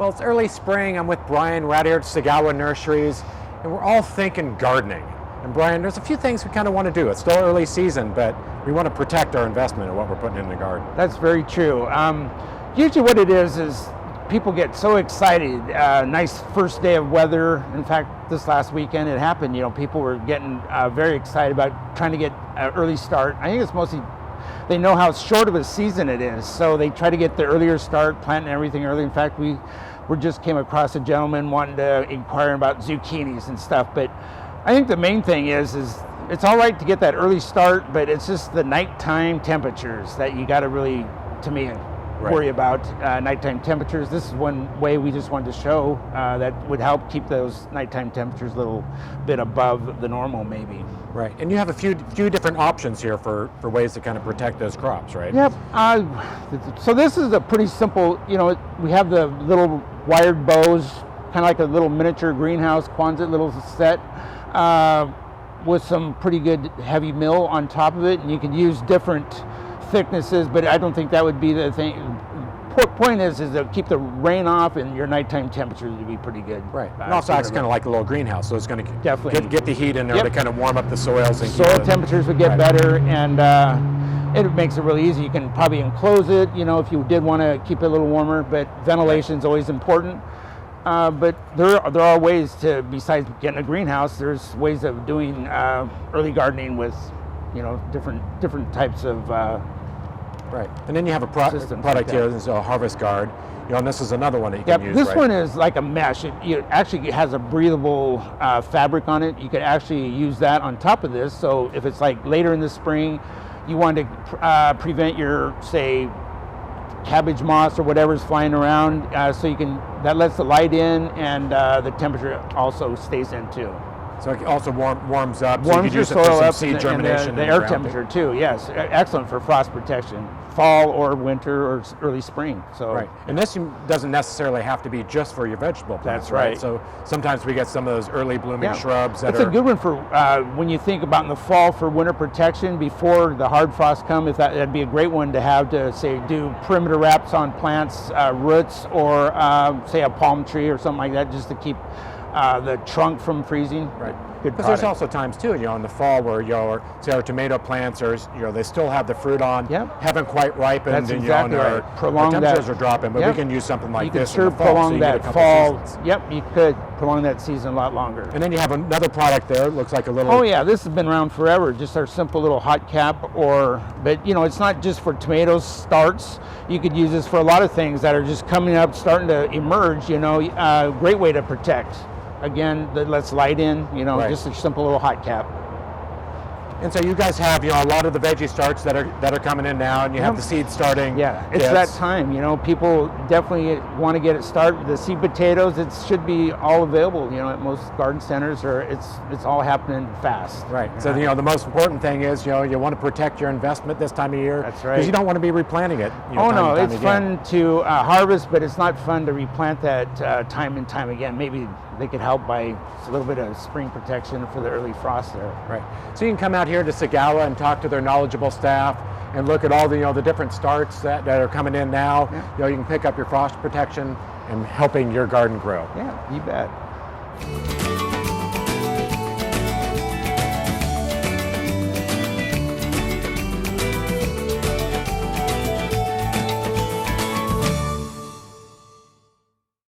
Well, it's early spring. I'm with Brian. We're out here at Tsugawa Nurseries, and we're all thinking gardening. And Brian, there's a few things we kind of want to do. It's still early season, but we want to protect our investment and what we're putting in the garden. That's very true. Usually what it is people get so excited. Nice first day of weather. In fact, this last weekend it happened. People were getting very excited about trying to get an early start. I think it's mostly they know how short of a season it is, so they try to get the earlier start, planting everything early. In fact, we just came across a gentleman wanting to inquire about zucchinis and stuff. But I think the main thing is it's all right to get that early start, but it's just the nighttime temperatures that you got to really, to me, worry about. Nighttime temperatures. This is one way we just wanted to show that would help keep those nighttime temperatures a little bit above the normal, maybe. Right, and you have a few different options here for ways to kind of protect those crops, right? Yep. So this is a pretty simple, we have the little wired bows, kind of like a little miniature greenhouse, Quonset little set, with some pretty good heavy mill on top of it, and you can use different thicknesses, but I don't think that would be the thing. Point is to keep the rain off and your nighttime temperatures would be pretty good. Right. And also acts kind of like a little greenhouse, so it's going to definitely get the heat in there to kind of warm up the soils. And soil temperatures would get better, and it makes it really easy. You can probably enclose it, if you did want to keep it a little warmer, but ventilation is always important. But there are ways to, besides getting a greenhouse, there's ways of doing early gardening with, different types of right. And then you have a product here, this is a harvest guard. And this is another one that you can use, this one is like a mesh. It actually has a breathable fabric on it. You could actually use that on top of this. So if it's like later in the spring, you want to prevent your, say, cabbage moss or whatever's flying around, so that lets the light in, and the temperature also stays in too. So it also warms up. Warms so you could your use soil it for some up, seed and germination. the air temperature too. Yes, excellent for frost protection, fall or winter or early spring. So right, and this doesn't necessarily have to be just for your vegetable plants. That's right. So sometimes we get some of those early blooming shrubs that It's a good one for when you think about in the fall for winter protection before the hard frost come. That'd be a great one to have to say do perimeter wraps on plants, roots, or say a palm tree or something like that, just to keep the trunk from freezing. Right. Because there's also times too, in the fall where say our tomato plants are, they still have the fruit on, haven't quite ripened, that's and exactly right. Our temperatures are dropping, but we can use something like this in the fall. Prolong that fall. Yep, you could prolong that season a lot longer. And then you have another product there. It looks like a little. Oh yeah, this has been around forever. Just our simple little hot cap, but it's not just for tomatoes starts. You could use this for a lot of things that are just coming up, starting to emerge. Great way to protect. Again, that lets light in, just a simple little hot cap. And so you guys have, a lot of the veggie starts that are coming in now, and you have the seeds starting. Yeah, it's that time. People definitely want to get it started. The seed potatoes, it should be all available. At most garden centers, or it's all happening fast. Right. So the most important thing is, you want to protect your investment this time of year. That's right. Because you don't want to be replanting it. It's fun to harvest, but it's not fun to replant that time and time again. Maybe they could help by a little bit of spring protection for the early frost there. Right. So you can come out here to Tsugawa and talk to their knowledgeable staff and look at all the different starts that are coming in now. Yeah. You can pick up your frost protection and helping your garden grow. Yeah, you bet.